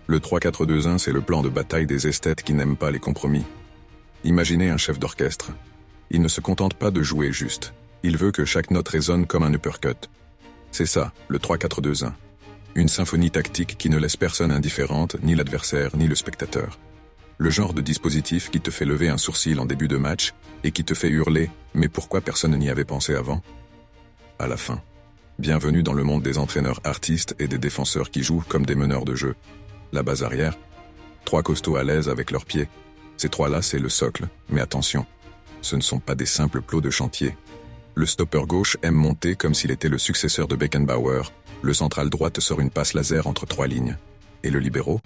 Le 3-4-2-1, c'est le plan de bataille des esthètes qui n'aiment pas les compromis. Imaginez un chef d'orchestre. Il ne se contente pas de jouer juste. Il veut que chaque note résonne comme un uppercut. C'est ça, le 3-4-2-1. Une symphonie tactique qui ne laisse personne indifférente, ni l'adversaire, ni le spectateur. Le genre de dispositif qui te fait lever un sourcil en début de match et qui te fait hurler « Mais pourquoi personne n'y avait pensé avant ?» À la fin. Bienvenue dans le monde des entraîneurs artistes et des défenseurs qui jouent comme des meneurs de jeu. La base arrière. 3 costauds à l'aise avec leurs pieds. Ces 3-là, c'est le socle. Mais attention, ce ne sont pas des simples plots de chantier. Le stopper gauche aime monter comme s'il était le successeur de Beckenbauer. Le central droit te sort une passe laser entre 3 lignes. Et le libéro?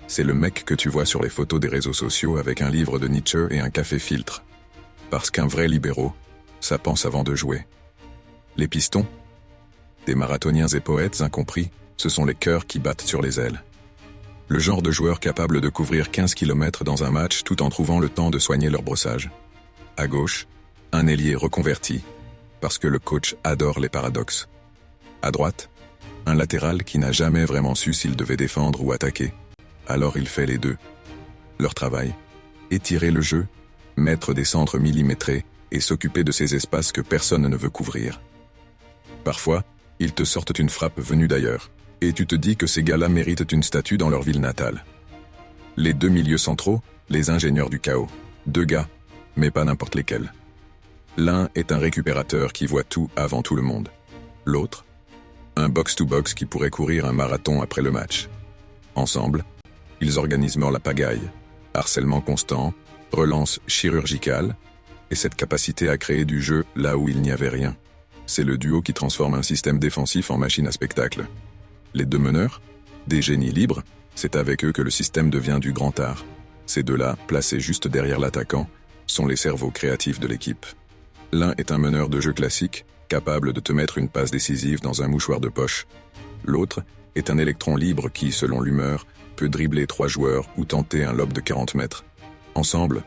C'est le mec que tu vois sur les photos des réseaux sociaux avec un livre de Nietzsche et un café filtre. Parce qu'un vrai libéro, ça pense avant de jouer. Les pistons? Des marathoniens et poètes incompris, ce sont les cœurs qui battent sur les ailes. Le genre de joueur capable de couvrir 15 km dans un match tout en trouvant le temps de soigner leur brossage. À gauche, un ailier reconverti, parce que le coach adore les paradoxes. À droite, un latéral qui n'a jamais vraiment su s'il devait défendre ou attaquer. Alors il fait les deux. Leur travail, étirer le jeu, mettre des centres millimétrés et s'occuper de ces espaces que personne ne veut couvrir. Parfois, ils te sortent une frappe venue d'ailleurs, et tu te dis que ces gars-là méritent une statue dans leur ville natale. Les 2 milieux centraux, les ingénieurs du chaos. 2 gars, mais pas n'importe lesquels. L'un est un récupérateur qui voit tout avant tout le monde. L'autre, un box-to-box qui pourrait courir un marathon après le match. Ensemble, ils organisent la pagaille, harcèlement constant, relance chirurgicale, et cette capacité à créer du jeu là où il n'y avait rien. C'est le duo qui transforme un système défensif en machine à spectacle. Les 2 meneurs, des génies libres, c'est avec eux que le système devient du grand art. Ces 2-là, placés juste derrière l'attaquant, sont les cerveaux créatifs de l'équipe. L'un est un meneur de jeu classique, capable de te mettre une passe décisive dans un mouchoir de poche. L'autre est un électron libre qui, selon l'humeur, peut dribbler 3 joueurs ou tenter un lob de 40 mètres. Ensemble,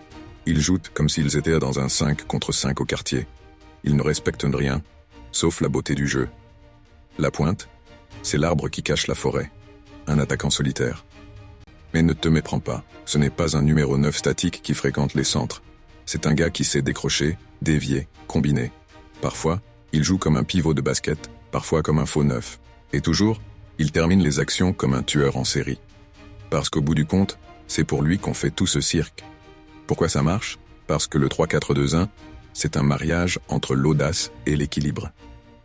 ils jouent comme s'ils étaient dans un 5 contre 5 au quartier. Ils ne respectent rien, sauf la beauté du jeu. La pointe, c'est l'arbre qui cache la forêt. Un attaquant solitaire. Mais ne te méprends pas, ce n'est pas un numéro 9 statique qui fréquente les centres. C'est un gars qui sait décrocher, dévier, combiner. Parfois, il joue comme un pivot de basket, parfois comme un faux neuf. Et toujours, il termine les actions comme un tueur en série. Parce qu'au bout du compte, c'est pour lui qu'on fait tout ce cirque. Pourquoi ça marche? Parce que le 3-4-2-1, c'est un mariage entre l'audace et l'équilibre.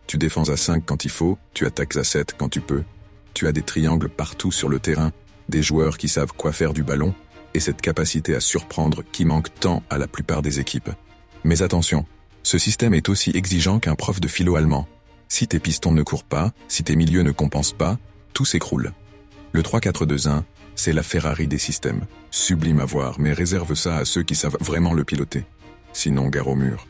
Tu défends à 5 quand il faut, tu attaques à 7 quand tu peux. Tu as des triangles partout sur le terrain, des joueurs qui savent quoi faire du ballon, et cette capacité à surprendre qui manque tant à la plupart des équipes. Mais attention, ce système est aussi exigeant qu'un prof de philo allemand. Si tes pistons ne courent pas, si tes milieux ne compensent pas, tout s'écroule. Le 3-4-2-1, c'est la Ferrari des systèmes. Sublime à voir, mais réserve ça à ceux qui savent vraiment le piloter. Sinon, gare au mur.